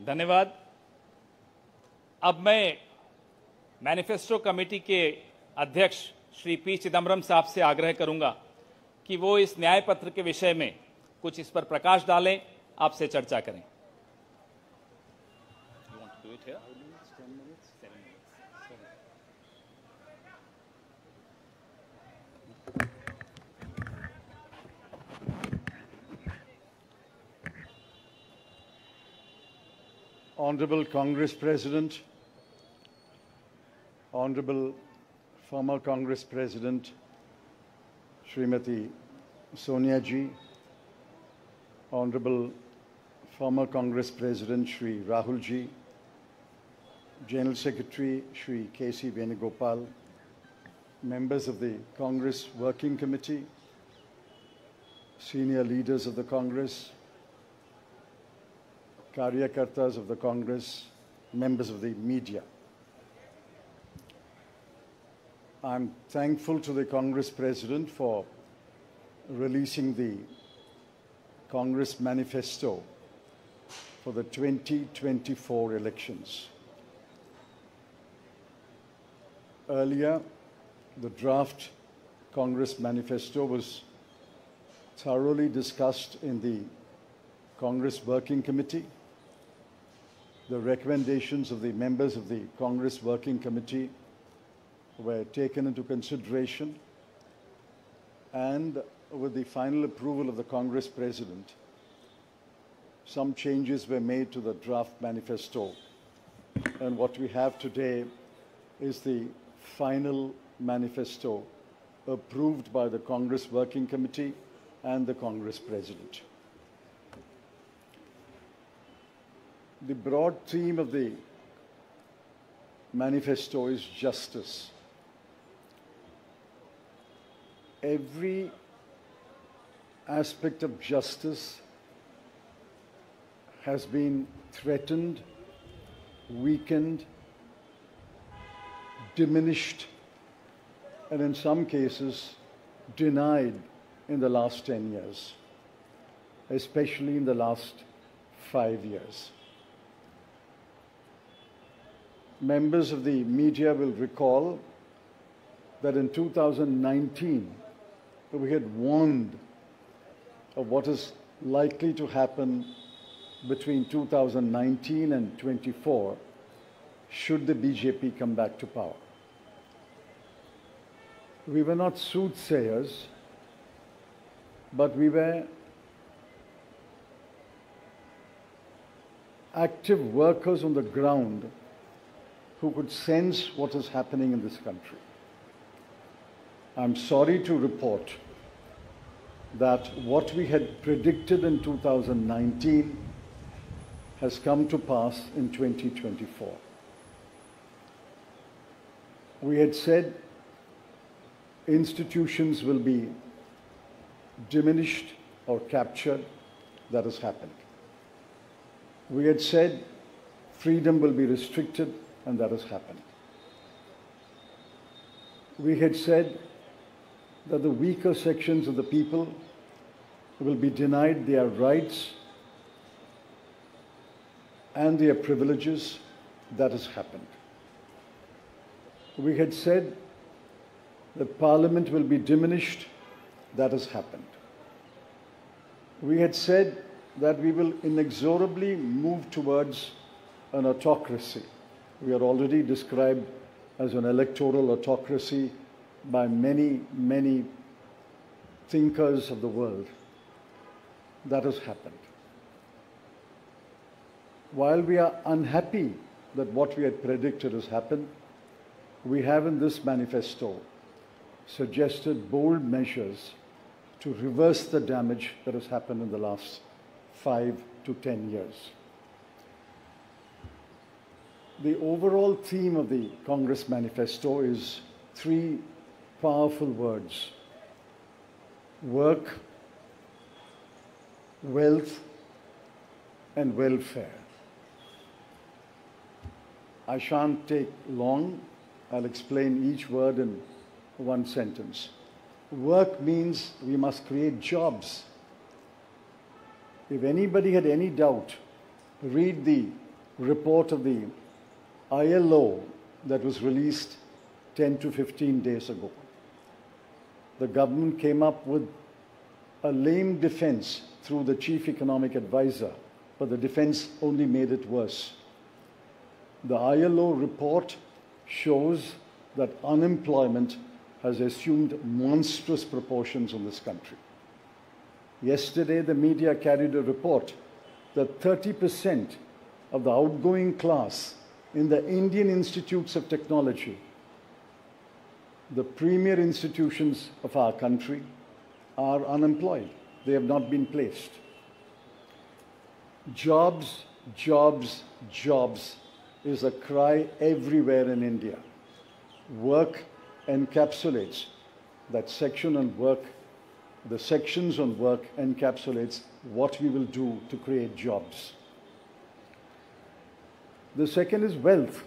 धन्यवाद। अब मैं मैनिफेस्टो कमेटी के अध्यक्ष श्री पी चिदम्बरम साहब से आग्रह करूंगा कि वो इस न्याय पत्र के विषय में कुछ इस पर प्रकाश डालें, आपसे चर्चा करें। Honorable Congress President, Honorable former Congress President Srimati Sonia Ji, Honorable former Congress President Shri Rahul Ji, General Secretary Shri K.C. Venugopal, members of the Congress Working Committee, senior leaders of the Congress, Karyakartas of the Congress, members of the media. I'm thankful to the Congress President for releasing the Congress Manifesto for the 2024 elections. Earlier, the draft Congress Manifesto was thoroughly discussed in the Congress Working Committee. The recommendations of the members of the Congress Working Committee were taken into consideration, and with the final approval of the Congress President, some changes were made to the draft manifesto. And what we have today is the final manifesto approved by the Congress Working Committee and the Congress President. The broad theme of the manifesto is justice. Every aspect of justice has been threatened, weakened, diminished, and in some cases denied in the last 10 years, especially in the last 5 years. Members of the media will recall that in 2019, we had warned of what is likely to happen between 2019 and 24 should the BJP come back to power. We were not soothsayers, but we were active workers on the ground who could sense what is happening in this country. I'm sorry to report that what we had predicted in 2019 has come to pass in 2024. We had said institutions will be diminished or captured. That has happened. We had said freedom will be restricted, and that has happened. We had said that the weaker sections of the people will be denied their rights and their privileges. That has happened. We had said that Parliament will be diminished. That has happened. We had said that we will inexorably move towards an autocracy. We are already described as an electoral autocracy by many, many thinkers of the world. That has happened. While we are unhappy that what we had predicted has happened, we have in this manifesto suggested bold measures to reverse the damage that has happened in the last 5 to 10 years. The overall theme of the Congress Manifesto is 3 powerful words: work, wealth, and welfare. I shan't take long. I'll explain each word in one sentence. Work means we must create jobs. If anybody had any doubt, read the report of the ILO that was released 10 to 15 days ago. The government came up with a lame defense through the chief economic advisor, but the defense only made it worse. The ILO report shows that unemployment has assumed monstrous proportions in this country. Yesterday, the media carried a report that 30% of the outgoing class in the Indian institutes of technology, the premier institutions of our country, are unemployed. They have not been placed. Jobs, jobs, jobs is a cry everywhere in India. Work encapsulates that section on work. The sections on work encapsulates what we will do to create jobs. The second is wealth.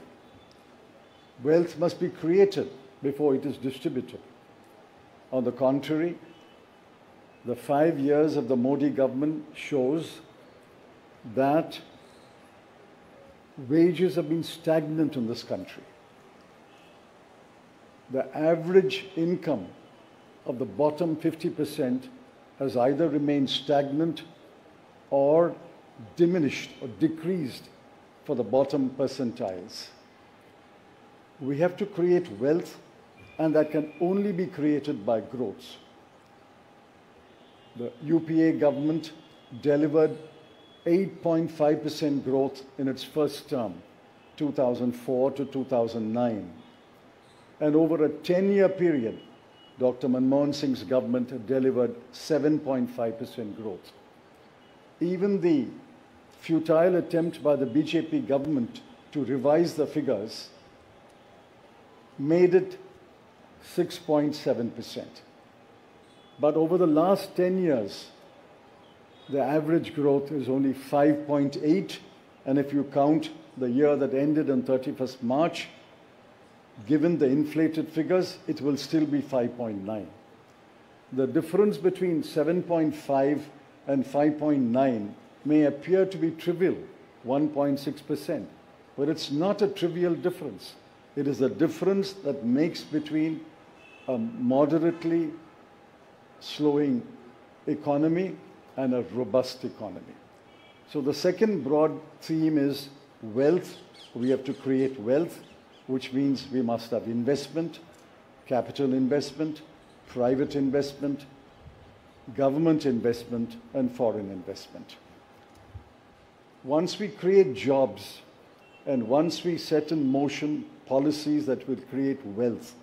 Wealth must be created before it is distributed. On the contrary, the 5 years of the Modi government shows that wages have been stagnant in this country. The average income of the bottom 50% has either remained stagnant or diminished or decreased for the bottom percentiles. We have to create wealth, and that can only be created by growth. The UPA government delivered 8.5% growth in its first term, 2004 to 2009. And over a 10-year period, Dr. Manmohan Singh's government delivered 7.5% growth. Even the futile attempt by the BJP government to revise the figures made it 6.7%. But over the last 10 years, the average growth is only 5.8, and if you count the year that ended on 31st March, given the inflated figures, it will still be 5.9. The difference between 7.5 and 5.9 may appear to be trivial, 1.6%, but it's not a trivial difference. It is a difference that makes between a moderately slowing economy and a robust economy. So the second broad theme is wealth. We have to create wealth, which means we must have investment, capital investment, private investment, government investment, and foreign investment. Once we create jobs, and once we set in motion policies that will create wealth,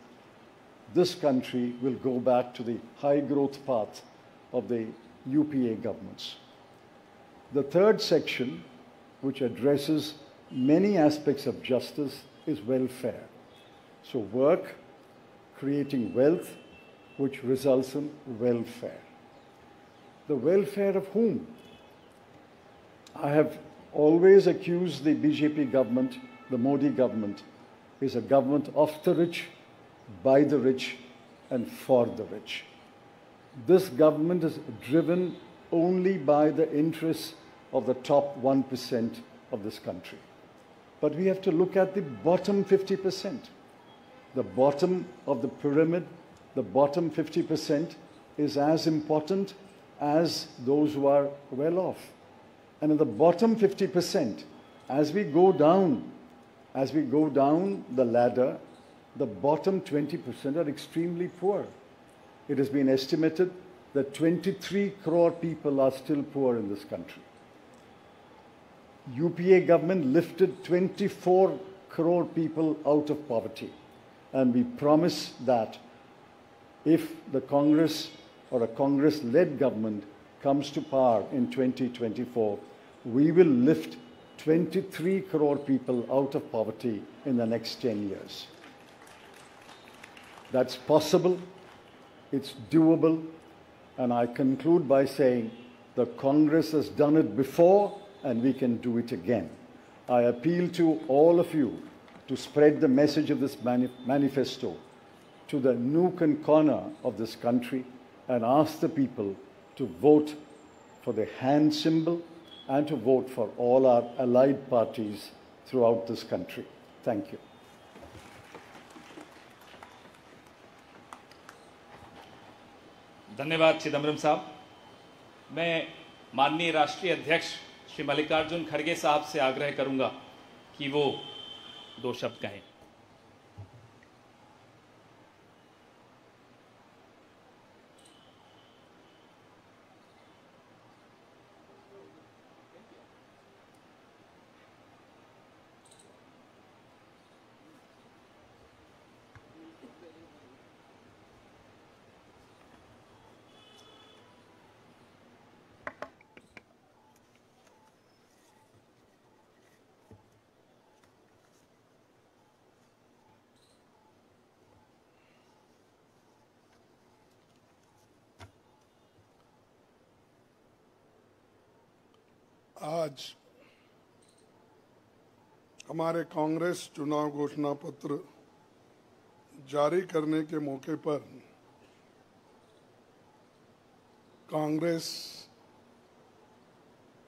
this country will go back to the high growth path of the UPA governments. The third section, which addresses many aspects of justice, is welfare. So work, creating wealth, which results in welfare. The welfare of whom? I have always accused the BJP government, the Modi government, is a government of the rich, by the rich, and for the rich. This government is driven only by the interests of the top 1% of this country. But we have to look at the bottom 50%. The bottom of the pyramid, the bottom 50% is as important as those who are well off. And in the bottom 50%, as we go down the ladder, the bottom 20% are extremely poor. It has been estimated that 23 crore people are still poor in this country. UPA government lifted 24 crore people out of poverty. And we promise that if the Congress or a Congress-led government comes to power in 2024, we will lift 23 crore people out of poverty in the next 10 years. That's possible, it's doable, and I conclude by saying the Congress has done it before and we can do it again. I appeal to all of you to spread the message of this manifesto to the nook and corner of this country and ask the people to vote for the hand symbol and to vote for all our allied parties throughout this country. Thank you. धन्यवाद चिदम्बरम साहब। मैं माननीय राष्ट्रीय अध्यक्ष श्री मल्लिकार्जुन खड़गे साहब से आग्रह करूंगा कि वो 2 शब्द कहें। आज हमारे कांग्रेस चुनाव घोषणा पत्र जारी करने के मौके पर कांग्रेस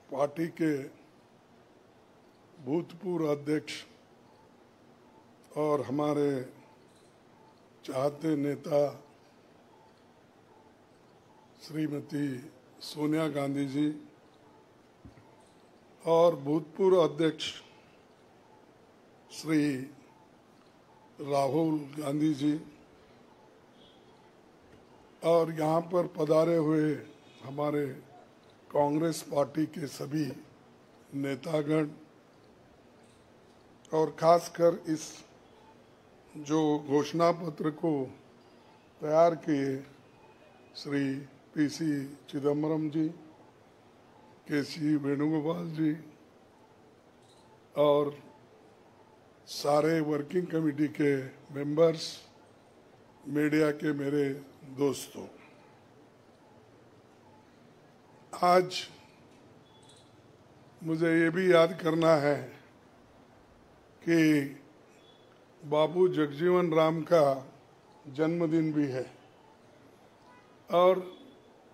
पार्टी के भूतपूर्व अध्यक्ष और हमारे चाहते नेता श्रीमती सोनिया गांधी जी और भूतपूर्व अध्यक्ष श्री राहुल गांधी जी और यहाँ पर पधारे हुए हमारे कांग्रेस पार्टी के सभी नेतागण और खासकर इस जो घोषणा पत्र को तैयार किए श्री पीसी चिदम्बरम जी, केसी वेणुगोपाल जी और सारे वर्किंग कमेटी के मेंबर्स, मीडिया के मेरे दोस्तों, आज मुझे ये भी याद करना है कि बाबू जगजीवन राम का जन्मदिन भी है और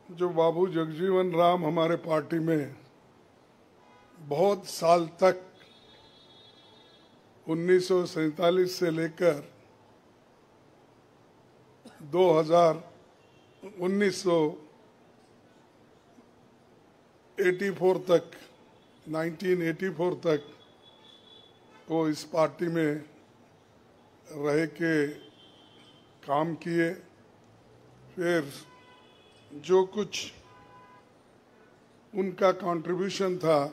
जो बाबू जगजीवन राम हमारे पार्टी में बहुत साल तक 1947 से लेकर 1984 तक वो इस पार्टी में रह के काम किए। फिर जो कुछ उनका कंट्रीब्यूशन था,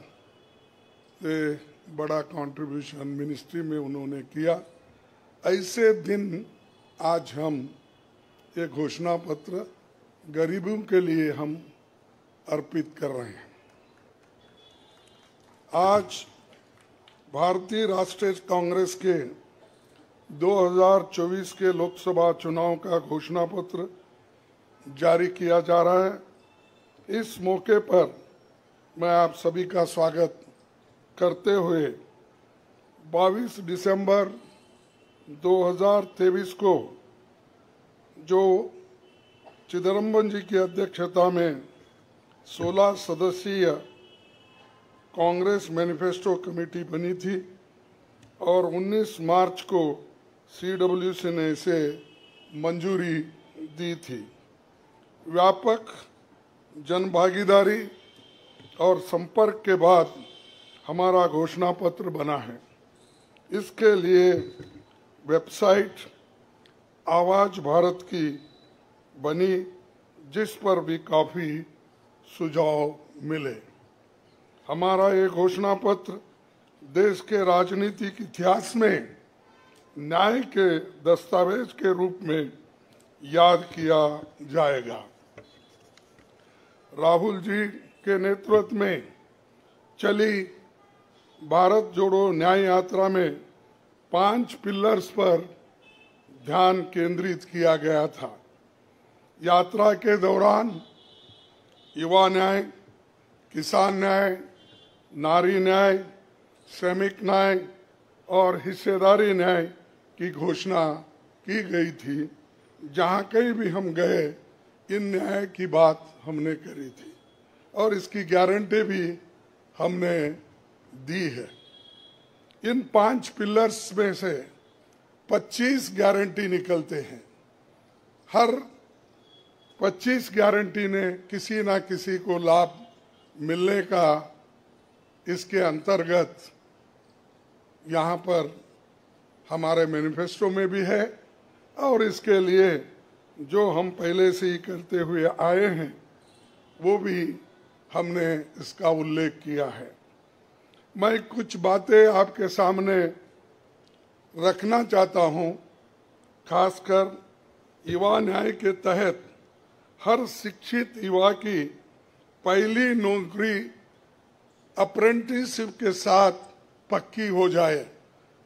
ये बड़ा कंट्रीब्यूशन मिनिस्ट्री में उन्होंने किया। ऐसे दिन आज हम ये घोषणा पत्र गरीबों के लिए हम अर्पित कर रहे हैं। आज भारतीय राष्ट्रीय कांग्रेस के 2024 के लोकसभा चुनाव का घोषणा पत्र जारी किया जा रहा है। इस मौके पर मैं आप सभी का स्वागत करते हुए 22 दिसंबर 2023 को जो चिदम्बरम जी की अध्यक्षता में 16 सदस्यीय कांग्रेस मैनिफेस्टो कमेटी बनी थी और 19 मार्च को CWC ने इसे मंजूरी दी थी। व्यापक जनभागीदारी और संपर्क के बाद हमारा घोषणा पत्र बना है। इसके लिए वेबसाइट आवाज भारत की बनी, जिस पर भी काफी सुझाव मिले। हमारा ये घोषणा पत्र देश के राजनीतिक इतिहास में न्याय के दस्तावेज के रूप में याद किया जाएगा। राहुल जी के नेतृत्व में चली भारत जोड़ो न्याय यात्रा में 5 पिलर्स पर ध्यान केंद्रित किया गया था। यात्रा के दौरान युवा न्याय, किसान न्याय, नारी न्याय, श्रमिक न्याय और हिस्सेदारी न्याय की घोषणा की गई थी। जहाँ कहीं भी हम गए इन न्याय की बात हमने करी थी और इसकी गारंटी भी हमने दी है। इन 5 पिलर्स में से 25 गारंटी निकलते हैं। हर 25 गारंटी ने किसी ना किसी को लाभ मिलने का इसके अंतर्गत यहाँ पर हमारे मैनिफेस्टो में भी है, और इसके लिए जो हम पहले से ही करते हुए आए हैं वो भी हमने इसका उल्लेख किया है। मैं कुछ बातें आपके सामने रखना चाहता हूँ। खासकर युवा न्याय के तहत हर शिक्षित युवा की पहली नौकरी अप्रेंटिसशिप के साथ पक्की हो जाए,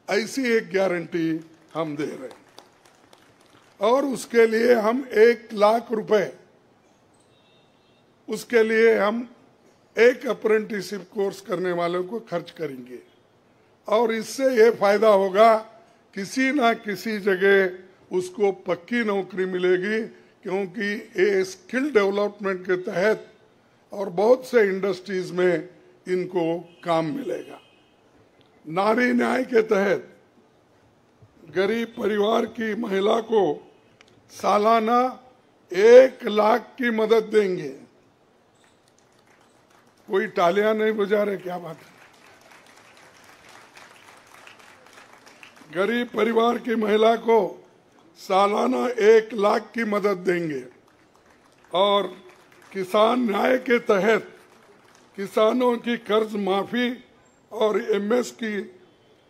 ऐसी एक गारंटी हम दे रहे हैं। और उसके लिए हम 1 लाख रुपए, उसके लिए हम एक अप्रेंटिसशिप कोर्स करने वालों को खर्च करेंगे। और इससे ये फायदा होगा, किसी ना किसी जगह उसको पक्की नौकरी मिलेगी, क्योंकि ये स्किल डेवलपमेंट के तहत और बहुत से इंडस्ट्रीज में इनको काम मिलेगा। नारी न्याय के तहत गरीब परिवार की महिला को सालाना 1 लाख की मदद देंगे। कोई तालियां नहीं बजा रहे, क्या बात है? गरीब परिवार की महिला को सालाना 1 लाख की मदद देंगे। और किसान न्याय के तहत किसानों की कर्ज माफी और एमएस की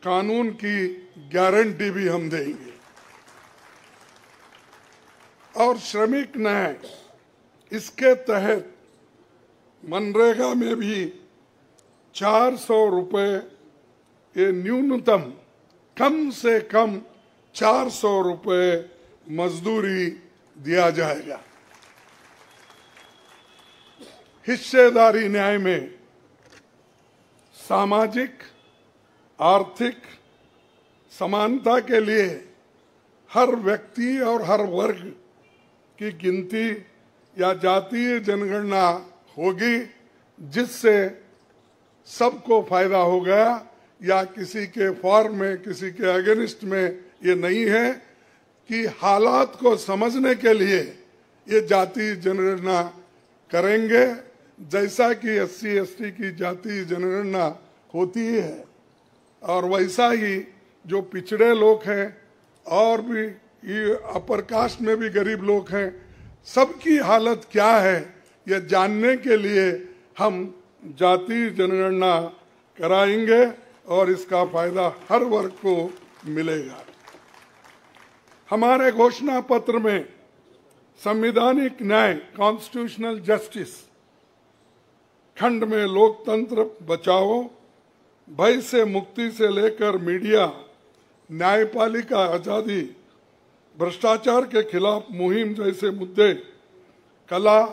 कानून की गारंटी भी हम देंगे। और श्रमिक न्याय, इसके तहत मनरेगा में भी 400 रुपए, ये न्यूनतम कम से कम 400 रुपए मजदूरी दिया जाएगा। हिस्सेदारी न्याय में सामाजिक आर्थिक समानता के लिए हर व्यक्ति और हर वर्ग की गिनती या जातीय जनगणना होगी, जिससे सबको फायदा होगा। या किसी के फॉर में, किसी के अगेंस्ट में ये नहीं है कि हालात को समझने के लिए ये जातीय जनगणना करेंगे, जैसा कि SC/ST की जातीय जनगणना होती है। और वैसा ही जो पिछड़े लोग हैं और भी ये अपर कास्ट में भी गरीब लोग हैं, सबकी हालत क्या है ये जानने के लिए हम जातीय जनगणना कराएंगे और इसका फायदा हर वर्ग को मिलेगा। हमारे घोषणा पत्र में संवैधानिक न्याय, कॉन्स्टिट्यूशनल जस्टिस खंड में लोकतंत्र बचाओ, भय से मुक्ति से लेकर मीडिया, न्यायपालिका आजादी, भ्रष्टाचार के खिलाफ मुहिम जैसे मुद्दे, कला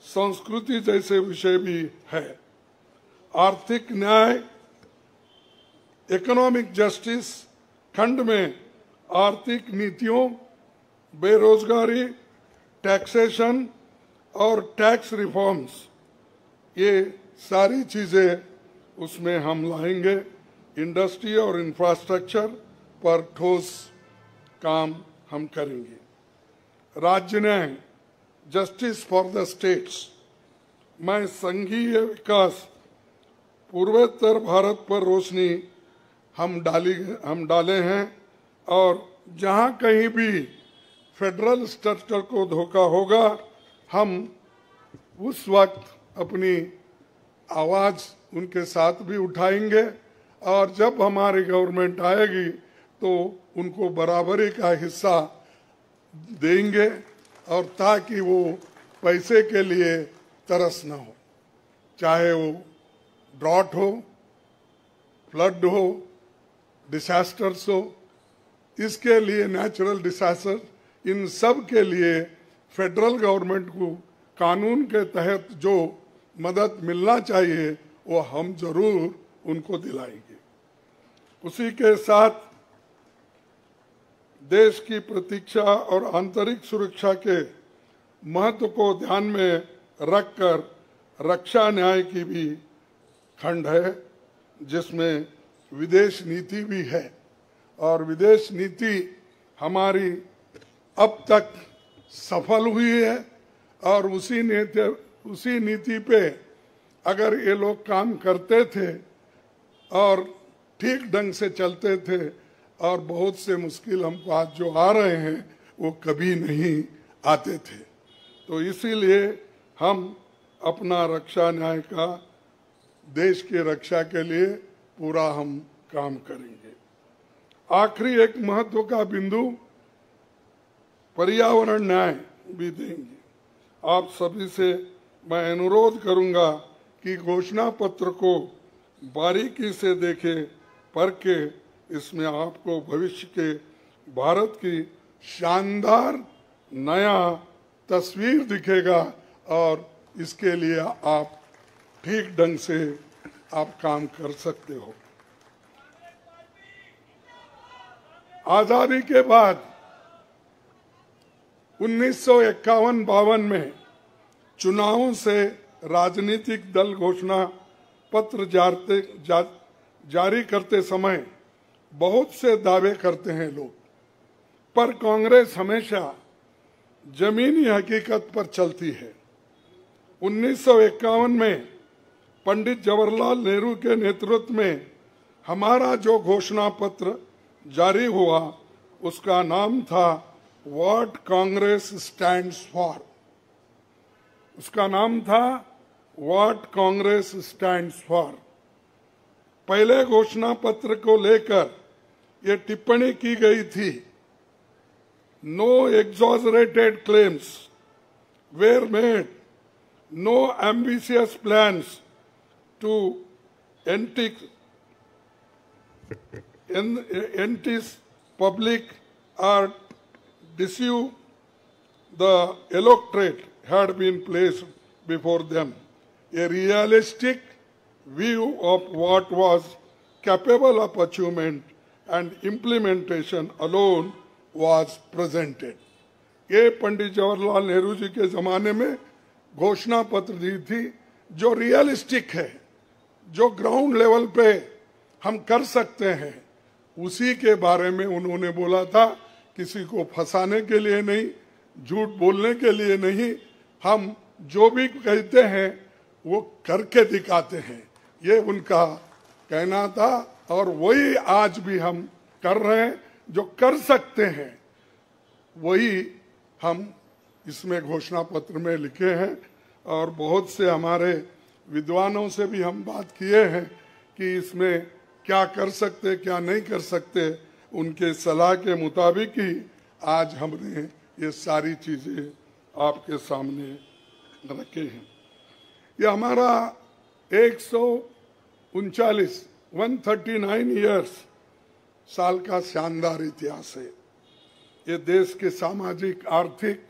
संस्कृति जैसे विषय भी है। आर्थिक न्याय, इकोनॉमिक जस्टिस खंड में आर्थिक नीतियों, बेरोजगारी, टैक्सेशन और टैक्स रिफॉर्म्स, ये सारी चीजें उसमें हम लाएंगे। इंडस्ट्री और इंफ्रास्ट्रक्चर पर ठोस काम हम करेंगे। राज्य न्याय, जस्टिस फॉर द स्टेट्स में संघीय विकास, पूर्वोत्तर भारत पर रोशनी हम डाले हैं। और जहां कहीं भी फेडरल स्ट्रक्चर को धोखा होगा, हम उस वक्त अपनी आवाज उनके साथ भी उठाएंगे। और जब हमारी गवर्नमेंट आएगी तो उनको बराबरी का हिस्सा देंगे, और ताकि वो पैसे के लिए तरस न हो, चाहे वो ड्रॉट हो, फ्लड हो, डिसास्टर्स हो। इसके लिए नेचुरल डिसास्टर, इन सब के लिए फेडरल गवर्नमेंट को कानून के तहत जो मदद मिलना चाहिए वो हम जरूर उनको दिलाएंगे। उसी के साथ देश की प्रतीक्षा और आंतरिक सुरक्षा के महत्व को ध्यान में रखकर रक्षा न्याय की भी खंड है, जिसमें विदेश नीति भी है और विदेश नीति हमारी अब तक सफल हुई है और उसी नीति पे अगर ये लोग काम करते थे और ठीक ढंग से चलते थे और बहुत से मुश्किल हमको आज जो आ रहे हैं वो कभी नहीं आते थे। तो इसीलिए हम अपना रक्षा न्याय का देश की रक्षा के लिए पूरा हम काम करेंगे। आखिरी एक महत्व का बिंदु पर्यावरण न्याय भी देंगे। आप सभी से मैं अनुरोध करूंगा कि घोषणा पत्र को बारीकी से देखें, पढ़ के इसमें आपको भविष्य के भारत की शानदार नया तस्वीर दिखेगा और इसके लिए आप ठीक ढंग से आप काम कर सकते हो। आजादी के बाद 1951-52 में चुनावों से राजनीतिक दल घोषणा पत्र जारी करते समय बहुत से दावे करते हैं लोग, पर कांग्रेस हमेशा जमीनी हकीकत पर चलती है। 1951 में पंडित जवाहरलाल नेहरू के नेतृत्व में हमारा जो घोषणा पत्र जारी हुआ उसका नाम था व्हाट कांग्रेस स्टैंड्स फॉर। उसका नाम था व्हाट कांग्रेस स्टैंड्स फॉर। पहले घोषणा पत्र को लेकर ये टिप्पणी की गई थी, no exaggerated claims were made, no ambitious plans to entice public or deceive the electorate had been placed before them. A realistic view of what was capable of achievement and implementation alone was presented. ये पंडित जवाहरलाल नेहरू जी के जमाने में घोषणा पत्र दी थी जो realistic है, जो ग्राउंड लेवल पे हम कर सकते हैं, उसी के बारे में उन्होंने बोला था। किसी को फंसाने के लिए नहीं, झूठ बोलने के लिए नहीं, हम जो भी कहते हैं वो करके दिखाते हैं, ये उनका कहना था और वही आज भी हम कर रहे हैं। जो कर सकते हैं वही हम इसमें घोषणा पत्र में लिखे हैं और बहुत से हमारे विद्वानों से भी हम बात किए हैं कि इसमें क्या कर सकते क्या नहीं कर सकते, उनके सलाह के मुताबिक ही आज हमने ये सारी चीजें आपके सामने रखे हैं। ये हमारा 139 इयर्स साल का शानदार इतिहास है। ये देश के सामाजिक आर्थिक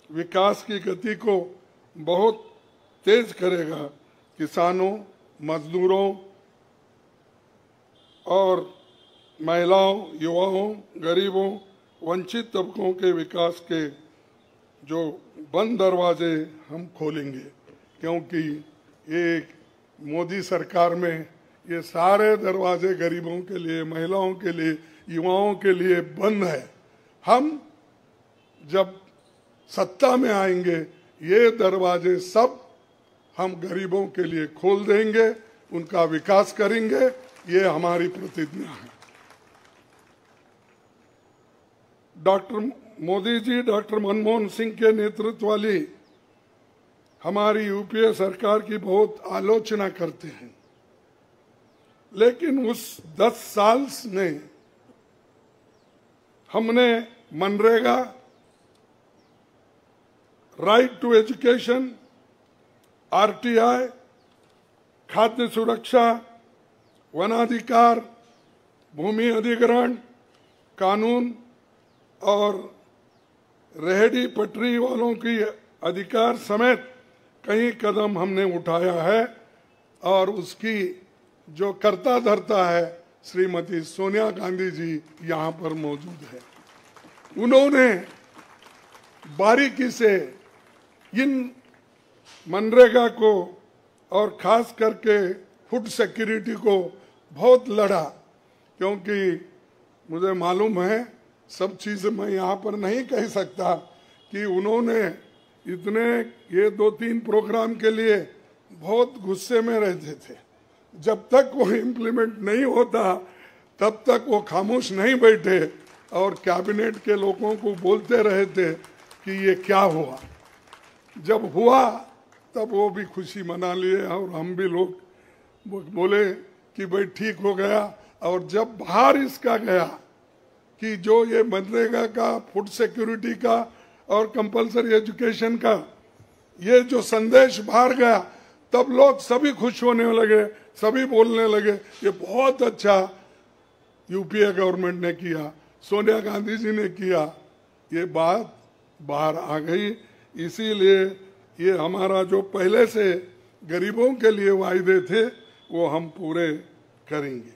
विकास की गति को बहुत तेज करेगा। किसानों, मजदूरों और महिलाओं, युवाओं, गरीबों, वंचित तबकों के विकास के जो बंद दरवाजे हम खोलेंगे, क्योंकि एक मोदी सरकार में ये सारे दरवाजे गरीबों के लिए, महिलाओं के लिए, युवाओं के लिए बंद है। हम जब सत्ता में आएंगे ये दरवाजे सब हम गरीबों के लिए खोल देंगे, उनका विकास करेंगे, ये हमारी प्रतिज्ञा है। डॉक्टर मोदी जी, डॉक्टर मनमोहन सिंह के नेतृत्व वाली हमारी यूपीए सरकार की बहुत आलोचना करते हैं, लेकिन उस 10 साल में हमने MNREGA, right to education, RTI, खाद्य सुरक्षा, वनाधिकार, भूमि अधिग्रहण कानून और रेहड़ी पटरी वालों की अधिकार समेत कई कदम हमने उठाया है और उसकी जो कर्ता धर्ता है श्रीमती सोनिया गांधी जी यहाँ पर मौजूद है। उन्होंने बारीकी से इन मनरेगा को और खास करके फूड सिक्योरिटी को बहुत लड़ा, क्योंकि मुझे मालूम है सब चीज़ मैं यहाँ पर नहीं कह सकता कि उन्होंने इतने ये 2-3 प्रोग्राम के लिए बहुत गुस्से में रहते थे। जब तक वो इम्प्लीमेंट नहीं होता तब तक वो खामोश नहीं बैठे और कैबिनेट के लोगों को बोलते रहे थे कि ये क्या हुआ। जब हुआ तब वो भी खुशी मना लिए और हम भी लोग बोले कि भाई ठीक हो गया। और जब बाहर इसका गया कि जो ये मनरेगा का, फूड सिक्योरिटी का और कंपलसरी एजुकेशन का ये जो संदेश बाहर गया, तब लोग सभी खुश होने लगे, सभी बोलने लगे ये बहुत अच्छा यूपीए गवर्नमेंट ने किया, सोनिया गांधी जी ने किया। ये बात बाहर आ गई। इसीलिए ये हमारा जो पहले से गरीबों के लिए वायदे थे वो हम पूरे करेंगे।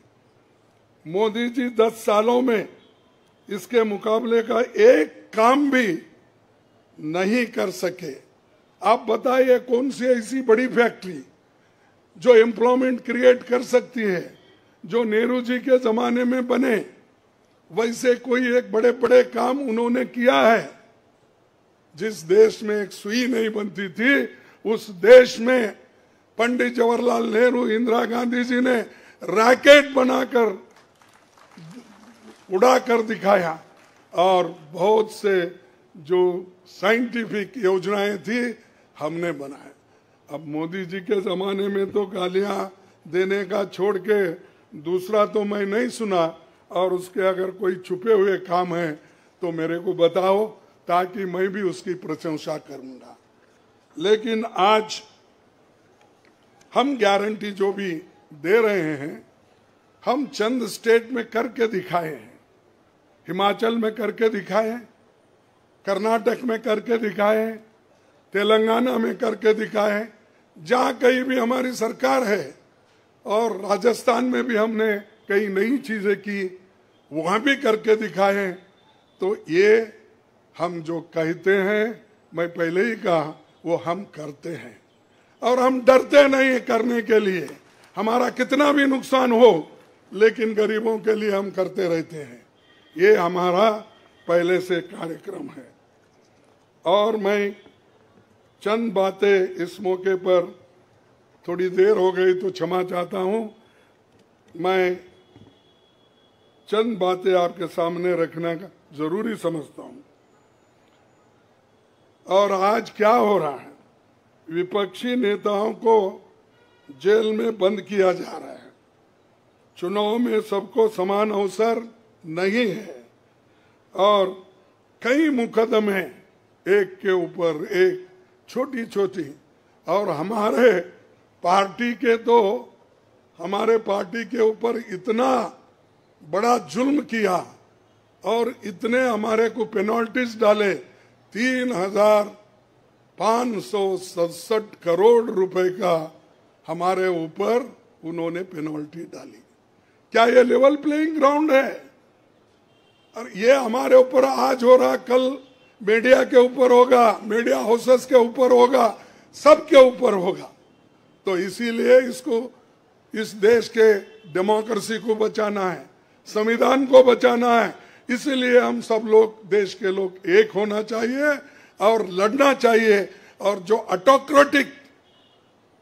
मोदी जी 10 सालों में इसके मुकाबले का एक काम भी नहीं कर सके। आप बताइए कौन सी ऐसी बड़ी फैक्ट्री जो एम्प्लॉयमेंट क्रिएट कर सकती है, जो नेहरू जी के जमाने में बने वैसे कोई एक बड़े बड़े काम उन्होंने किया है। जिस देश में एक सुई नहीं बनती थी उस देश में पंडित जवाहरलाल नेहरू, इंदिरा गांधी जी ने रॉकेट बनाकर उड़ा कर दिखाया और बहुत से जो साइंटिफिक योजनाएं थी हमने बनाए। अब मोदी जी के जमाने में तो गालियां देने का छोड़ के दूसरा तो मैं नहीं सुना, और उसके अगर कोई छुपे हुए काम है तो मेरे को बताओ ताकि मैं भी उसकी प्रशंसा करूंगा। लेकिन आज हम गारंटी जो भी दे रहे हैं हम चंद स्टेट में करके दिखाए हैं। हिमाचल में करके दिखाए, कर्नाटक में करके दिखाए, तेलंगाना में करके दिखाए, जहाँ कहीं भी हमारी सरकार है, और राजस्थान में भी हमने कई नई चीजें की, वहां भी करके दिखाए। तो ये हम जो कहते हैं, मैं पहले ही कहा, वो हम करते हैं और हम डरते नहीं करने के लिए। हमारा कितना भी नुकसान हो लेकिन गरीबों के लिए हम करते रहते हैं। ये हमारा पहले से कार्यक्रम है। और मैं चंद बातें इस मौके पर, थोड़ी देर हो गई तो क्षमा चाहता हूं, मैं चंद बातें आपके सामने रखना जरूरी समझता हूं। और आज क्या हो रहा है, विपक्षी नेताओं को जेल में बंद किया जा रहा है। चुनाव में सबको समान अवसर नहीं है और कई मुकदमे एक के ऊपर एक, छोटी छोटी, और हमारे पार्टी के ऊपर इतना बड़ा जुल्म किया और इतने हमारे को पेनल्टीज डाले। 3,567 करोड़ रुपए का हमारे ऊपर उन्होंने पेनल्टी डाली। क्या ये लेवल प्लेइंग ग्राउंड है? और ये हमारे ऊपर आज हो रहा, कल मीडिया के ऊपर होगा, मीडिया हाउसेस के ऊपर होगा, सबके ऊपर होगा। तो इसीलिए इसको, इस देश के डेमोक्रेसी को बचाना है, संविधान को बचाना है। इसीलिए हम सब लोग, देश के लोग एक होना चाहिए और लड़ना चाहिए। और जो ऑटोक्रेटिक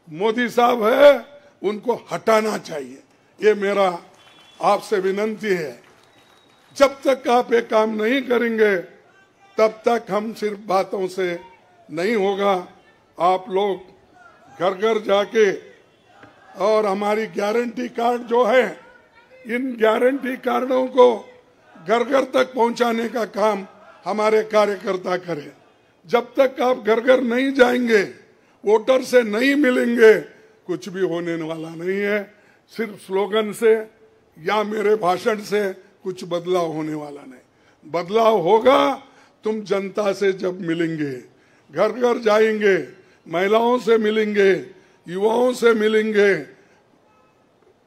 मोदी साहब है उनको हटाना चाहिए। ये मेरा आपसे विनती है। जब तक आप ये काम नहीं करेंगे तब तक हम सिर्फ बातों से नहीं होगा। आप लोग घर घर जाके, और हमारी गारंटी कार्ड जो है, इन गारंटी कार्डों को घर घर तक पहुंचाने का काम हमारे कार्यकर्ता करें। जब तक आप घर घर नहीं जाएंगे, वोटर से नहीं मिलेंगे, कुछ भी होने वाला नहीं है। सिर्फ स्लोगन से या मेरे भाषण से कुछ बदलाव होने वाला नहीं। बदलाव होगा तुम जनता से जब मिलेंगे, घर घर जाएंगे, महिलाओं से मिलेंगे, युवाओं से मिलेंगे,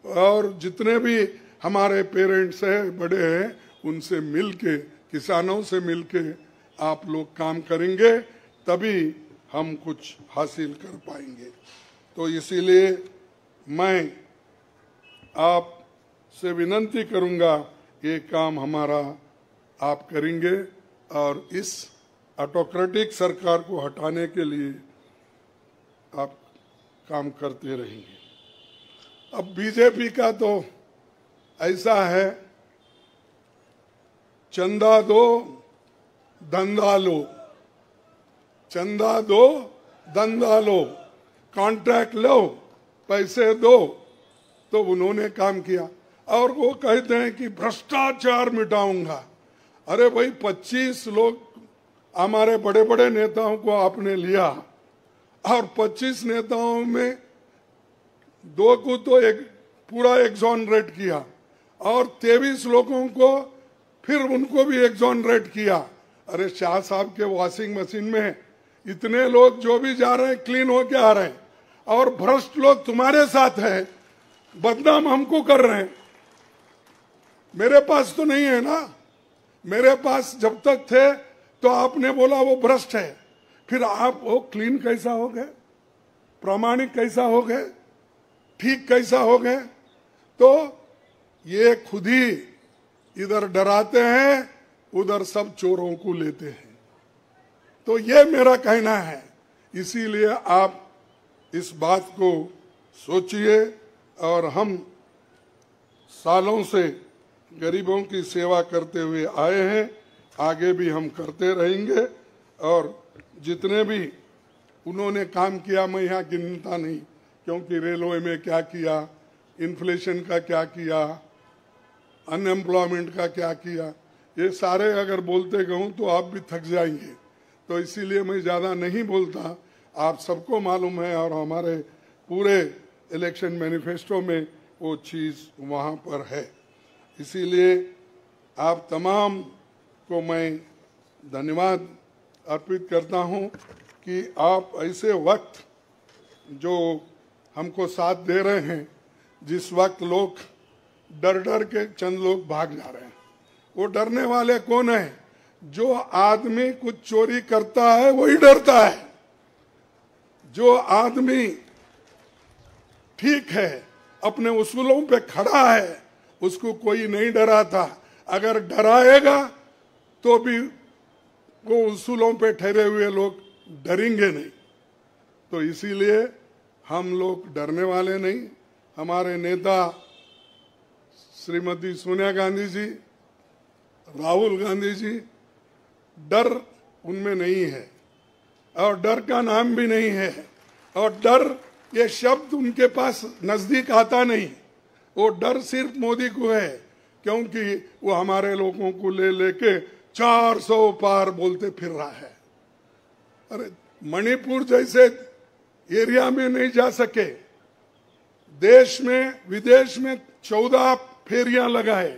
और जितने भी हमारे पेरेंट्स हैं, बड़े हैं, उनसे मिलके, किसानों से मिलके आप लोग काम करेंगे, तभी हम कुछ हासिल कर पाएंगे। तो इसीलिए मैं आप से विनती करूंगा, ये काम हमारा आप करेंगे और इस ऑटोक्रेटिक सरकार को हटाने के लिए आप काम करते रहेंगे। अब बीजेपी का तो ऐसा है, चंदा दो धंधा लो, चंदा दो धंधा लो, कॉन्ट्रैक्ट लो, पैसे दो। तो उन्होंने काम किया और वो कहते हैं कि भ्रष्टाचार मिटाऊंगा। अरे भाई, 25 लोग हमारे बड़े बड़े नेताओं को आपने लिया और 25 नेताओं में 2 को तो एक पूरा एक्सोनरेट किया और 23 लोगों को फिर उनको भी एक्सोनरेट किया। अरे शाह साहब के वॉशिंग मशीन में इतने लोग जो भी जा रहे हैं क्लीन होके आ रहे हैं और भ्रष्ट लोग तुम्हारे साथ है, बदनाम हमको कर रहे हैं। मेरे पास तो नहीं है ना, मेरे पास जब तक थे तो आपने बोला वो भ्रष्ट है, फिर आप वो क्लीन कैसा हो गए, प्रामाणिक कैसा हो गए, ठीक कैसा हो गए? तो ये खुद ही इधर डराते हैं, उधर सब चोरों को लेते हैं। तो ये मेरा कहना है। इसीलिए आप इस बात को सोचिए और हम सालों से गरीबों की सेवा करते हुए आए हैं, आगे भी हम करते रहेंगे। और जितने भी उन्होंने काम किया मैं यहाँ गिनता नहीं, क्योंकि रेलवे में क्या किया, इन्फ्लेशन का क्या किया, अनएम्प्लॉयमेंट का क्या किया, ये सारे अगर बोलते कहूँ तो आप भी थक जाएंगे। तो इसीलिए मैं ज़्यादा नहीं बोलता, आप सबको मालूम है और हमारे पूरे इलेक्शन मैनिफेस्टो में वो चीज़ वहाँ पर है। इसीलिए आप तमाम को मैं धन्यवाद अर्पित करता हूँ कि आप ऐसे वक्त जो हमको साथ दे रहे हैं, जिस वक्त लोग डर डर के चंद लोग भाग जा रहे हैं। वो डरने वाले कौन है? जो आदमी कुछ चोरी करता है वही डरता है। जो आदमी ठीक है, अपने उसूलों पे खड़ा है, उसको कोई नहीं डराता। अगर डराएगा तो भी वो उसूलों पे ठहरे हुए लोग डरेंगे नहीं। तो इसीलिए हम लोग डरने वाले नहीं। हमारे नेता श्रीमती सोनिया गांधी जी, राहुल गांधी जी, डर उनमें नहीं है और डर का नाम भी नहीं है। और डर ये शब्द उनके पास नजदीक आता नहीं। वो डर सिर्फ मोदी को है, क्योंकि वो हमारे लोगों को ले लेके 400 पार बोलते फिर रहा है। अरे मणिपुर जैसे एरिया में नहीं जा सके, देश में विदेश में 14 फेरियां लगाए,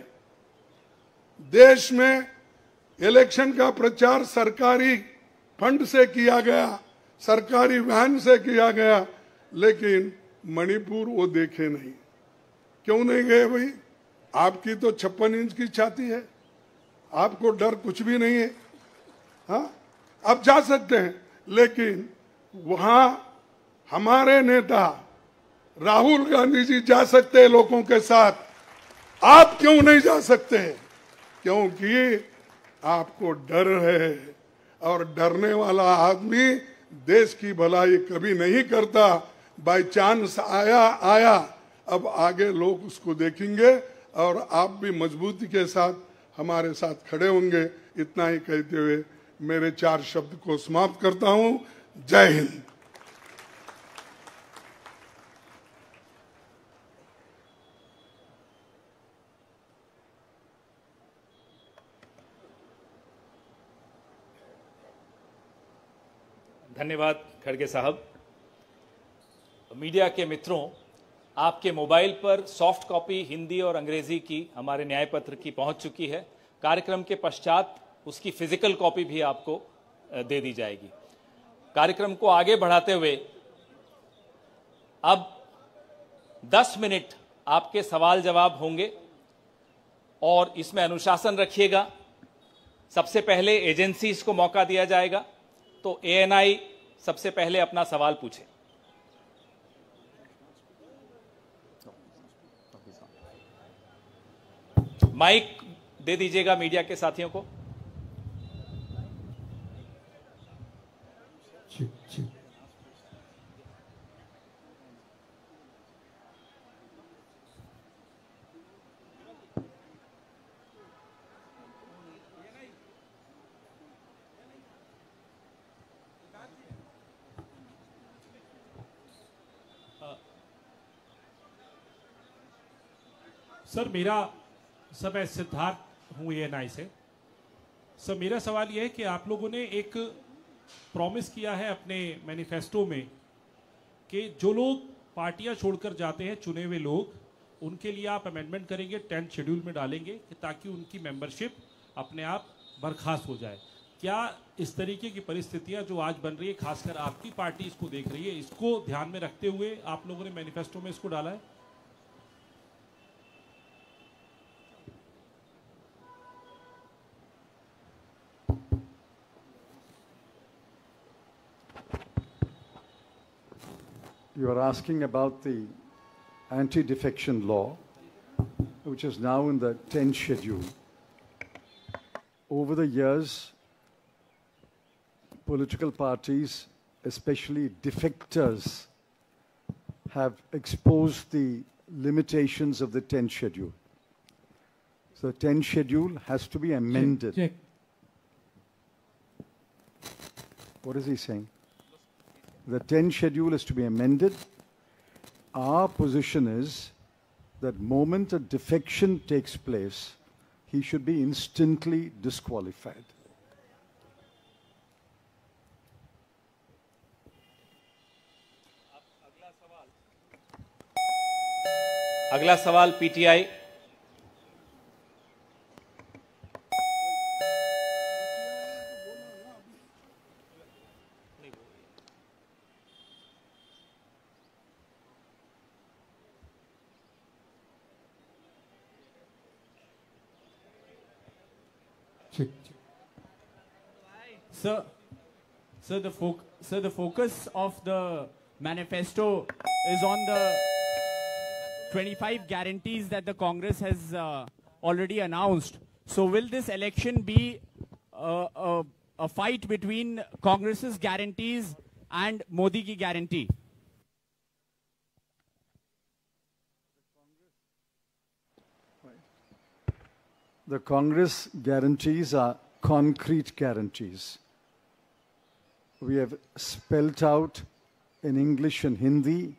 देश में इलेक्शन का प्रचार सरकारी फंड से किया गया, सरकारी वैन से किया गया, लेकिन मणिपुर वो देखे नहीं। क्यों नहीं गए भाई? आपकी तो 56 इंच की छाती है, आपको डर कुछ भी नहीं है। हाँ, आप जा सकते हैं, लेकिन वहां हमारे नेता राहुल गांधी जी जा सकते हैं लोगों के साथ, आप क्यों नहीं जा सकते? क्योंकि आपको डर है और डरने वाला आदमी देश की भलाई कभी नहीं करता। बाय चांस आया, अब आगे लोग उसको देखेंगे और आप भी मजबूती के साथ हमारे साथ खड़े होंगे। इतना ही कहते हुए मेरे 4 शब्द को समाप्त करता हूं। जय हिंद। धन्यवाद खड़गे साहब। मीडिया के मित्रों, आपके मोबाइल पर सॉफ्ट कॉपी हिंदी और अंग्रेजी की हमारे न्याय पत्र की पहुंच चुकी है। कार्यक्रम के पश्चात उसकी फिजिकल कॉपी भी आपको दे दी जाएगी। कार्यक्रम को आगे बढ़ाते हुए अब 10 मिनट आपके सवाल जवाब होंगे और इसमें अनुशासन रखिएगा। सबसे पहले एजेंसीज को मौका दिया जाएगा, तो एएनआई सबसे पहले अपना सवाल पूछे। माइक दे दीजिएगा मीडिया के साथियों को। सर मैं सिद्धार्थ हूँ ENI से। सर मेरा सवाल यह है कि आप लोगों ने एक प्रॉमिस किया है अपने मैनिफेस्टो में कि जो लोग पार्टियां छोड़कर जाते हैं, चुने हुए लोग, उनके लिए आप अमेंडमेंट करेंगे, 10th शेड्यूल में डालेंगे कि ताकि उनकी मेंबरशिप अपने आप बर्खास्त हो जाए। क्या इस तरीके की परिस्थितियां जो आज बन रही है, खासकर आपकी पार्टी इसको देख रही है, इसको ध्यान में रखते हुए आप लोगों ने मैनिफेस्टो में इसको डाला है? You are asking about the anti-defection law, which is now in the 10th schedule. Over the years, political parties, especially defectors, have exposed the limitations of the 10th schedule. So the 10th schedule has to be amended. Check. What is he saying? The 10th schedule is to be amended. Our position is that moment a defection takes place, he should be instantly disqualified. अगला सवाल PTI। Sir, the focus of the manifesto is on the 25 guarantees that the Congress has already announced. So will this election be a fight between Congress's guarantees and Modi ki guarantee? The Congress guarantees are concrete guarantees. We have spelt out in English and Hindi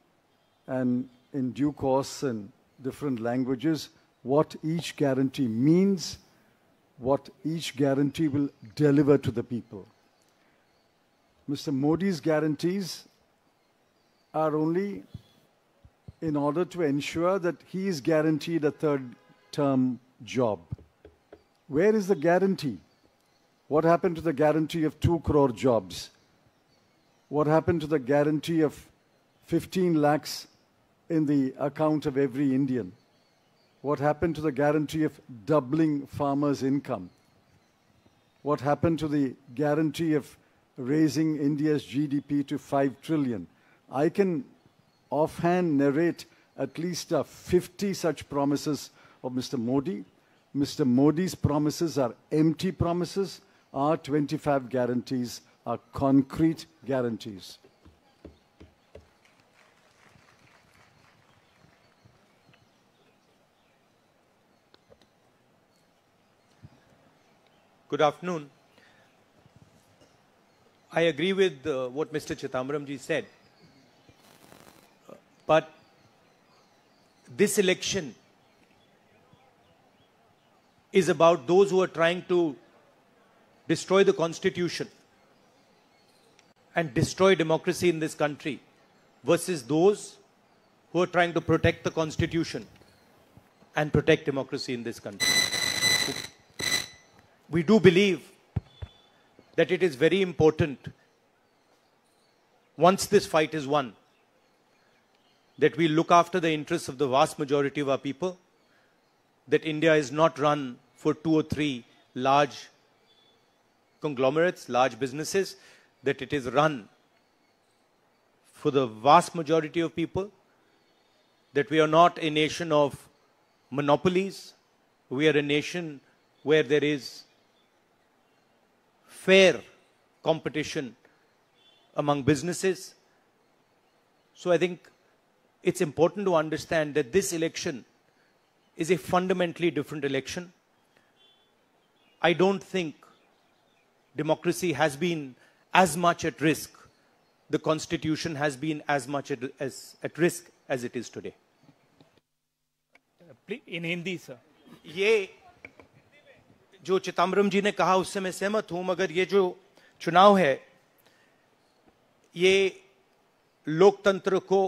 and in due course in different languages what each guarantee means, what each guarantee will deliver to the people. Mr. Modi's guarantees are only in order to ensure that he is guaranteed a third-term job. Where is the guarantee? What happened to the guarantee of 2 crore jobs? What happened to the guarantee of 15 lakhs in the account of every Indian? What happened to the guarantee of doubling farmers' income? What happened to the guarantee of raising India's GDP to 5 trillion? I can offhand narrate at least 50 such promises of Mr. Modi. Mr. Modi's promises are empty promises. Our 25 guarantees are concrete guarantees. Good afternoon. I agree with what Mr. Chidambaram ji said. But this election is about those who are trying to destroy the Constitution and destroy democracy in this country versus those who are trying to protect the Constitution and protect democracy in this country. We do believe that it is very important, once this fight is won, that we look after the interests of the vast majority of our people, that India is not run for 2 or 3 large conglomerates, large businesses, that it is run for the vast majority of people, that we are not a nation of monopolies, We are a nation where there is fair competition among businesses. So I think it's important to understand that this election is a fundamentally different election. I don't think democracy has been as much at risk. The Constitution has been as much at risk as it is today. In Hindi, sir. ये जो चिदम्बरम जी ने कहा उससे मैं सहमत हूं, मगर ये जो चुनाव है ये लोकतंत्र को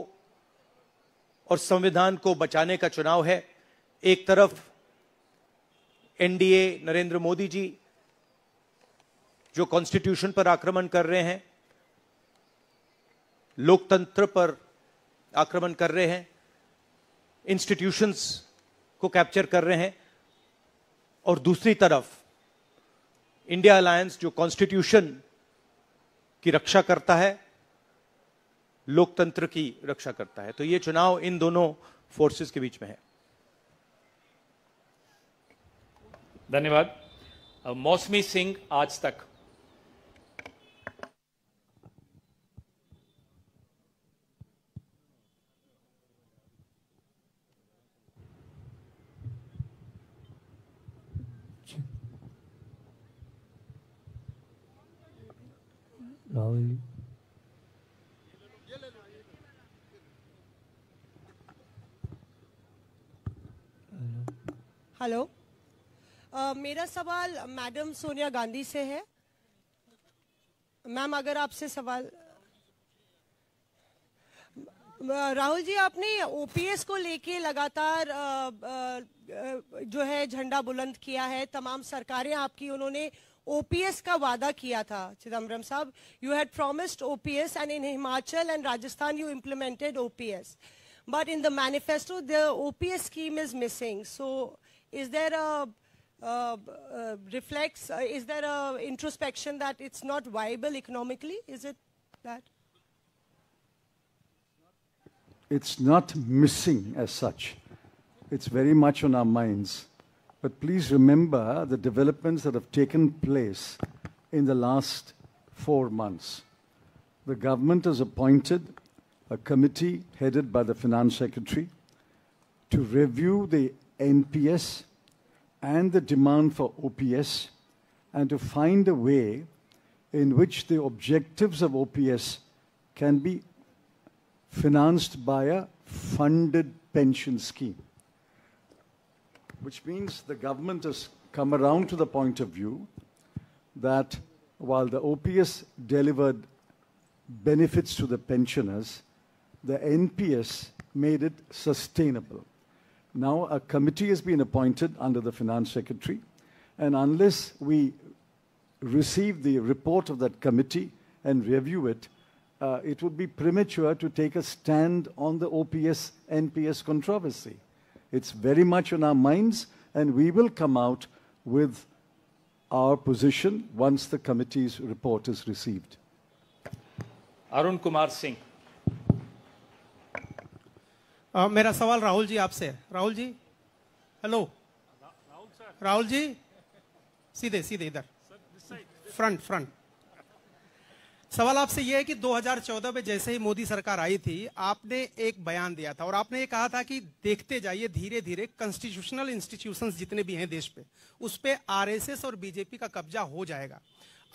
और संविधान को बचाने का चुनाव है। एक तरफ एनडीए नरेंद्र मोदी जी जो कॉन्स्टिट्यूशन पर आक्रमण कर रहे हैं, लोकतंत्र पर आक्रमण कर रहे हैं, इंस्टीट्यूशंस को कैप्चर कर रहे हैं, और दूसरी तरफ इंडिया अलायंस जो कॉन्स्टिट्यूशन की रक्षा करता है, लोकतंत्र की रक्षा करता है। तो ये चुनाव इन दोनों फोर्सेस के बीच में है। धन्यवाद। मौसमी सिंह, आज तक। राहुल हेलो, मेरा सवाल मैडम सोनिया गांधी से है। मैम, अगर आपसे सवाल, राहुल जी, आपने ओपीएस को लेके लगातार जो है झंडा बुलंद किया है। तमाम सरकारें आपकी, उन्होंने ओपीएस का वादा किया था। चिदम्बरम साहब, you had promised OPS and in Himachal and Rajasthan you implemented OPS, but in the manifesto the OPS scheme is missing. So is there a reflex, is there a introspection that it's not viable economically? Is it that? It's not missing as such. It's very much on our minds. But please remember the developments that have taken place in the last 4 months. The government has appointed a committee headed by the Finance Secretary to review the NPS and the demand for OPS and to find a way in which the objectives of OPS can be financed by a funded pension scheme. Which means the government has come around to the point of view that while the OPS delivered benefits to the pensioners, the NPS made it sustainable. Now a committee has been appointed under the Finance Secretary, and unless we receive the report of that committee and review it, it would be premature to take a stand on the OPS-NPS controversy. It's very much on our minds, and we will come out with our position once the committee's report is received. Arun Kumar Singh. मेरा सवाल राहुल जी आपसे है। Rahul ji, hello. Rahul ji, सीधे सीधे इधर, front. सवाल आपसे यह है कि 2014 में जैसे ही मोदी सरकार आई थी, आपने एक बयान दिया था और आपने ये कहा था कि देखते जाइए धीरे धीरे कॉन्स्टिट्यूशनल इंस्टीट्यूशंस जितने भी हैं देश पे, उस पे आरएसएस और बीजेपी का कब्जा हो जाएगा।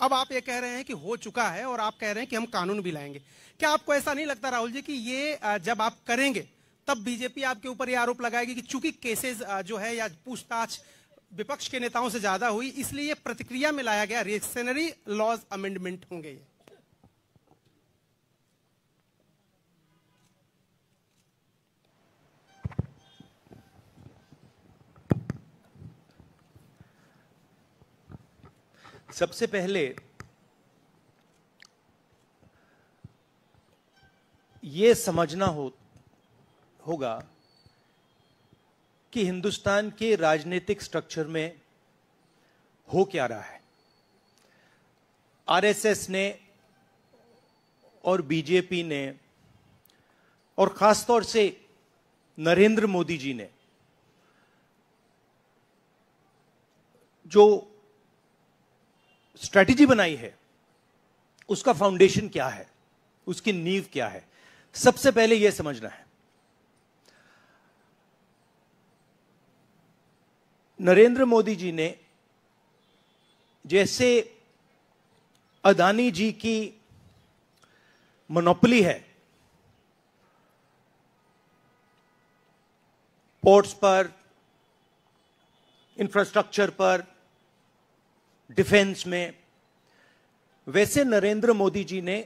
अब आप ये कह रहे हैं कि हो चुका है और आप कह रहे हैं कि हम कानून भी लाएंगे। क्या आपको ऐसा नहीं लगता राहुल जी कि ये जब आप करेंगे तब बीजेपी आपके ऊपर ये आरोप लगाएगी कि चूंकि केसेस जो है या पूछताछ विपक्ष के नेताओं से ज्यादा हुई, इसलिए प्रतिक्रिया में लाया गया रिएक्शनरी लॉज अमेंडमेंट होंगे ये? सबसे पहले ये समझना होगा कि हिंदुस्तान के राजनीतिक स्ट्रक्चर में हो क्या रहा है। आरएसएस ने और बीजेपी ने और खासतौर से नरेंद्र मोदी जी ने जो स्ट्रैटेजी बनाई है उसका फाउंडेशन क्या है, उसकी नींव क्या है, सबसे पहले यह समझना है। नरेंद्र मोदी जी ने जैसे अदानी जी की मोनोपोली है पोर्ट्स पर, इंफ्रास्ट्रक्चर पर, डिफेंस में, वैसे नरेंद्र मोदी जी ने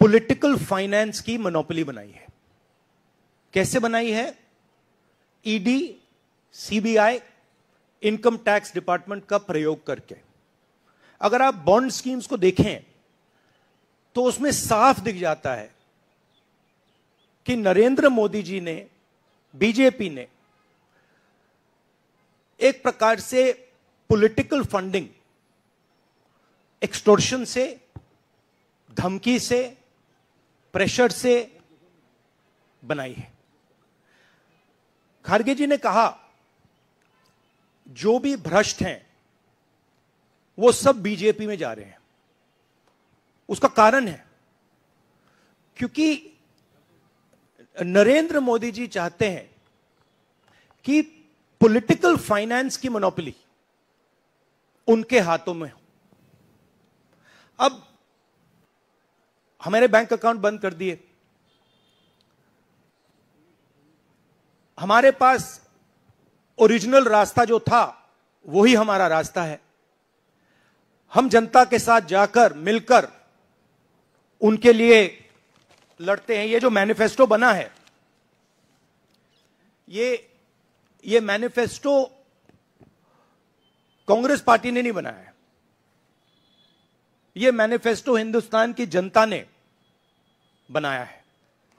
पॉलिटिकल फाइनेंस की मोनोपोली बनाई है। कैसे बनाई है? ED, CBI, income tax department का प्रयोग करके। अगर आप बॉन्ड स्कीम्स को देखें तो उसमें साफ दिख जाता है कि नरेंद्र मोदी जी ने, बीजेपी ने एक प्रकार से पॉलिटिकल फंडिंग एक्सटॉर्शन से, धमकी से, प्रेशर से बनाई है। खारगे जी ने कहा जो भी भ्रष्ट हैं वो सब बीजेपी में जा रहे हैं। उसका कारण है क्योंकि नरेंद्र मोदी जी चाहते हैं कि पॉलिटिकल फाइनेंस की मोनोपोली उनके हाथों में हो। अब हमारे बैंक अकाउंट बंद कर दिए, हमारे पास ओरिजिनल रास्ता जो था वही हमारा रास्ता है। हम जनता के साथ जाकर मिलकर उनके लिए लड़ते हैं। ये जो मैनिफेस्टो बना है, ये मैनिफेस्टो कांग्रेस पार्टी ने नहीं बनाया है। ये मैनिफेस्टो हिंदुस्तान की जनता ने बनाया है।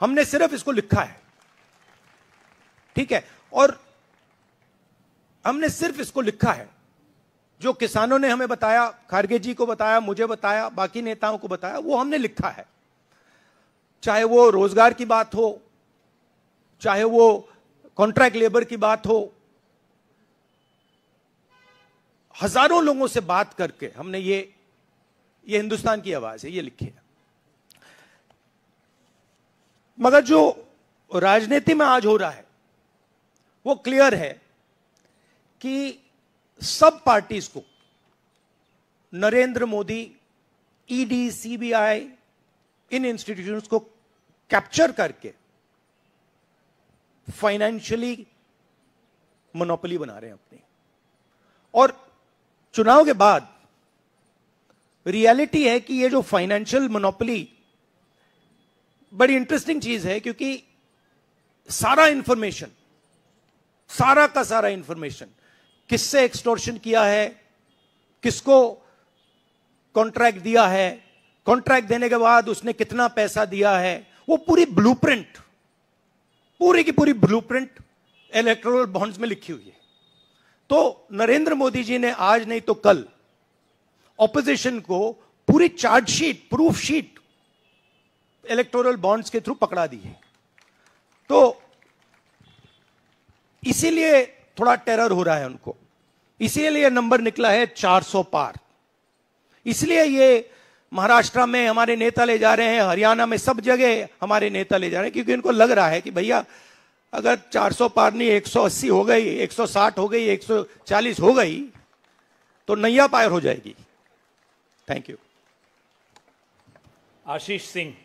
हमने सिर्फ इसको लिखा है, ठीक है, और हमने सिर्फ इसको लिखा है। जो किसानों ने हमें बताया, खारगे जी को बताया, मुझे बताया, बाकी नेताओं को बताया, वो हमने लिखा है। चाहे वो रोजगार की बात हो, चाहे वो कॉन्ट्रैक्ट लेबर की बात हो, हजारों लोगों से बात करके हमने ये हिंदुस्तान की आवाज है, ये लिखी है। मगर जो राजनीति में आज हो रहा है वो क्लियर है कि सब पार्टीज को नरेंद्र मोदी, ईडी, सीबीआई, इन इंस्टीट्यूशंस को कैप्चर करके फाइनेंशियली मोनोपोली बना रहे हैं अपनी। और चुनाव के बाद रियलिटी है कि ये जो फाइनेंशियल मोनोपोली बड़ी इंटरेस्टिंग चीज है, क्योंकि सारा इंफॉर्मेशन, सारा का सारा इंफॉर्मेशन, किससे एक्सटॉर्शन किया है, किसको कॉन्ट्रैक्ट दिया है, कॉन्ट्रैक्ट देने के बाद उसने कितना पैसा दिया है, वो पूरी ब्लूप्रिंट, पूरी की पूरी ब्लूप्रिंट इलेक्टोरल बॉन्ड्स में लिखी हुई है। तो नरेंद्र मोदी जी ने आज नहीं तो कल ऑपोजिशन को पूरी chargesheet, proof sheet electoral bonds के थ्रू पकड़ा दी है। तो इसीलिए थोड़ा टेरर हो रहा है उनको, इसीलिए नंबर निकला है 400 पार। इसलिए ये महाराष्ट्र में हमारे नेता ले जा रहे हैं, हरियाणा में सब जगह हमारे नेता ले जा रहे हैं, क्योंकि इनको लग रहा है कि भैया अगर 400 पार नहीं 180 हो गई, 160 हो गई, 140 हो गई तो नैया पार हो जाएगी। Thank you. Ashish Singh.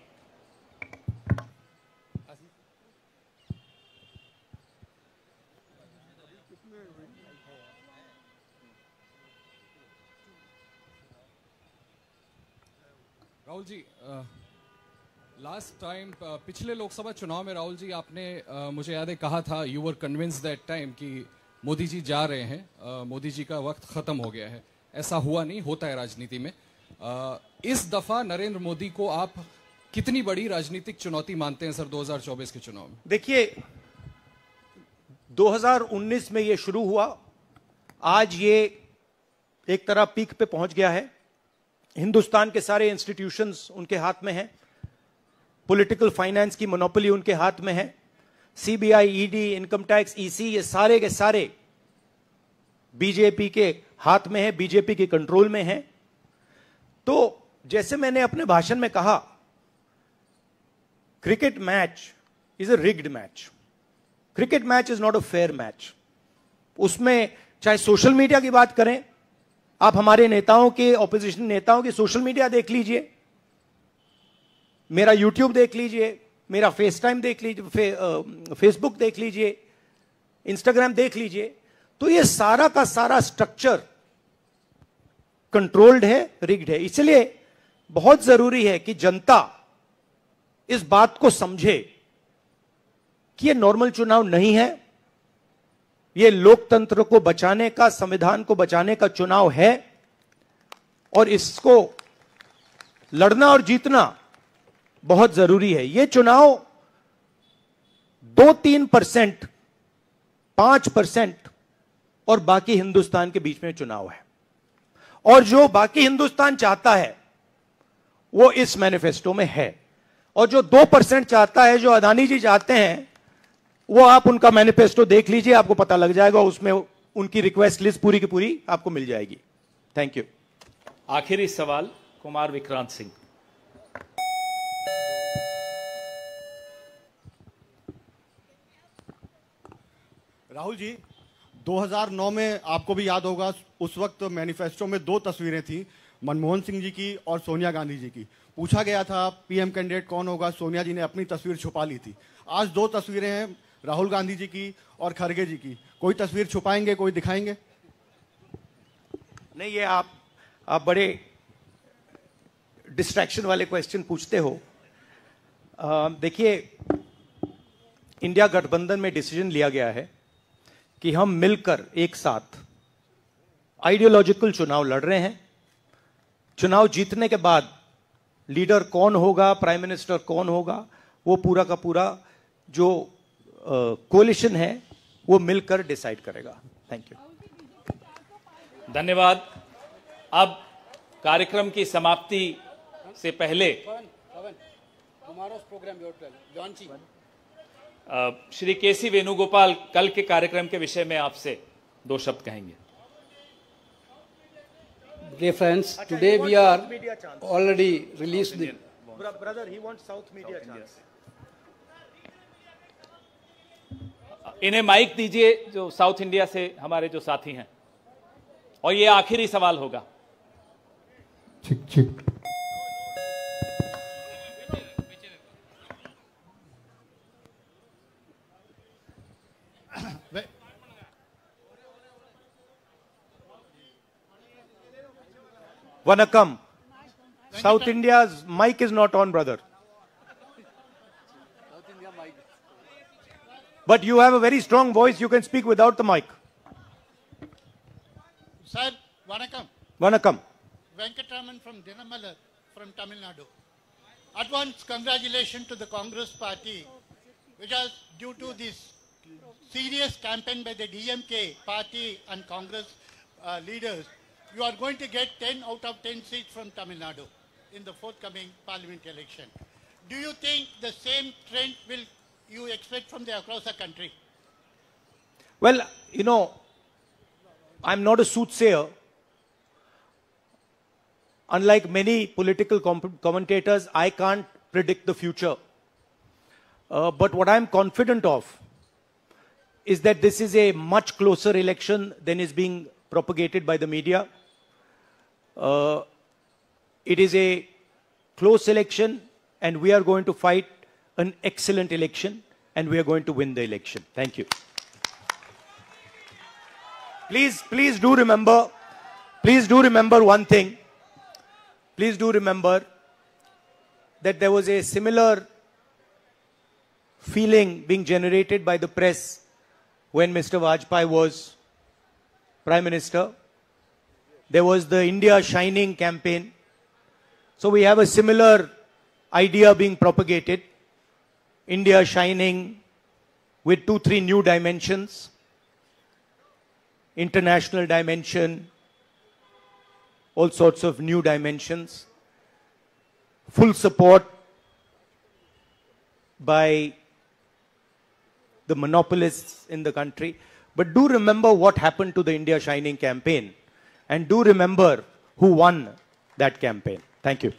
Rahul ji, last time पिछले लोकसभा चुनाव में राहुल जी आपने मुझे याद है कहा था, you were convinced that time कि मोदी जी जा रहे हैं, मोदी जी का वक्त खत्म हो गया है। ऐसा हुआ नहीं, होता है राजनीति में। इस दफा नरेंद्र मोदी को आप कितनी बड़ी राजनीतिक चुनौती मानते हैं सर 2024 के चुनाव में? देखिए, 2019 में ये शुरू हुआ, आज ये एक तरह पीक पे पहुंच गया है। हिंदुस्तान के सारे इंस्टीट्यूशंस उनके हाथ में हैं, पॉलिटिकल फाइनेंस की मोनोपोली उनके हाथ में है। CBI, ED, income tax, EC, ये सारे के सारे बीजेपी के हाथ में है, बीजेपी के कंट्रोल में है। तो जैसे मैंने अपने भाषण में कहा, cricket match is a rigged match. Cricket match is not a fair match. उसमें चाहे सोशल मीडिया की बात करें, आप हमारे नेताओं के, ऑपोजिशन नेताओं के सोशल मीडिया देख लीजिए, मेरा यूट्यूब देख लीजिए, मेरा फेस टाइम देख लीजिए, फेसबुक देख लीजिए, इंस्टाग्राम देख लीजिए, तो ये सारा का सारा स्ट्रक्चर कंट्रोल्ड है, रिग्ड है। इसलिए बहुत जरूरी है कि जनता इस बात को समझे कि ये नॉर्मल चुनाव नहीं है, ये लोकतंत्र को बचाने का, संविधान को बचाने का चुनाव है, और इसको लड़ना और जीतना बहुत जरूरी है। ये चुनाव 2-3%, 5% और बाकी हिंदुस्तान के बीच में चुनाव है, और जो बाकी हिंदुस्तान चाहता है वो इस मैनिफेस्टो में है, और जो 2% चाहता है, जो अदानी जी चाहते हैं, वो आप उनका मैनिफेस्टो देख लीजिए, आपको पता लग जाएगा, उसमें उनकी रिक्वेस्ट लिस्ट पूरी की पूरी आपको मिल जाएगी। Thank you. आखिरी सवाल कुमार विक्रांत सिंह। राहुल जी, 2009 में आपको भी याद होगा, उस वक्त मैनिफेस्टो में 2 तस्वीरें थी, मनमोहन सिंह जी की और सोनिया गांधी जी की। पूछा गया था पीएम कैंडिडेट कौन होगा, सोनिया जी ने अपनी तस्वीर छुपा ली थी। आज 2 तस्वीरें हैं, राहुल गांधी जी की और खड़गे जी की। कोई तस्वीर छुपाएंगे, कोई दिखाएंगे? नहीं, ये आप बड़े डिस्ट्रैक्शन वाले क्वेश्चन पूछते हो। देखिए, इंडिया गठबंधन में डिसीजन लिया गया है कि हम मिलकर एक साथ आइडियोलॉजिकल चुनाव लड़ रहे हैं। चुनाव जीतने के बाद लीडर कौन होगा, प्राइम मिनिस्टर कौन होगा, वो पूरा का पूरा जो कोलिशन है वो मिलकर डिसाइड करेगा। Thank you. धन्यवाद। अब कार्यक्रम की समाप्ति से पहले श्री केसी वेणुगोपाल कल के कार्यक्रम के विषय में आपसे 2 शब्द कहेंगे। Dear friends, today we are already released the... Brother, he wants South media chance. इन्हें माइक दीजिए, जो साउथ इंडिया से हमारे जो साथी हैं, और ये आखिरी सवाल होगा। चिक चिक। Vanakkam. South India's mic is not on, brother. But you have a very strong voice. You can speak without the mic. Sir, Vanakkam. Vanakkam. Venkatraman from Dinamalar from Tamil Nadu. At once, congratulations to the Congress party, which was due to this serious campaign by the DMK party and Congress leaders. You are going to get 10 out of 10 seats from Tamil Nadu in the forthcoming parliament election. Do you think the same trend will you expect from across the country? Well, you know, I'm not a soothsayer. Unlike many political commentators, I can't predict the future. But what I'm confident of is that this is a much closer election than is being propagated by the media. It is a close election, and we are going to fight an excellent election, and we are going to win the election. Thank you. Please do remember one thing. Please do remember that there was a similar feeling being generated by the press when Mr. Vajpayee was Prime Minister. There was the India Shining campaign. So we have a similar idea being propagated. India Shining with 2-3 new dimensions. International dimension. All sorts of new dimensions. Full support by the monopolists in the country. But do remember what happened to the India Shining campaign, and do remember who won that campaign. Thank you.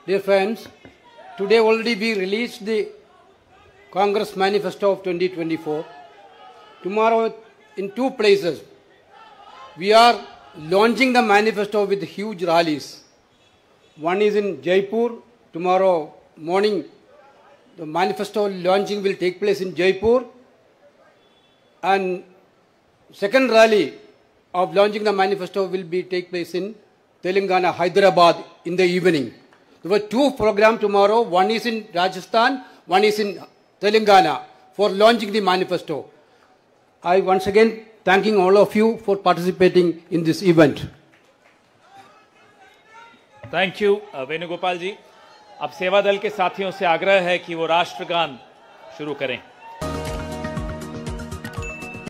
Dear friends, today already we released the Congress Manifesto of 2024. Tomorrow in 2 places we are launching the manifesto with huge rallies. One is in Jaipur. Tomorrow morning the manifesto launching will take place in Jaipur, and second rally of launching the manifesto will take place in Telangana, Hyderabad in the evening. There were 2 programs tomorrow. One is in Rajasthan, one is in Telangana for launching the manifesto. I once again thanking all of you for participating in this event. Thank you Venugopal ji. अब सेवा दल के साथियों से आग्रह है कि वो राष्ट्रगान शुरू करें।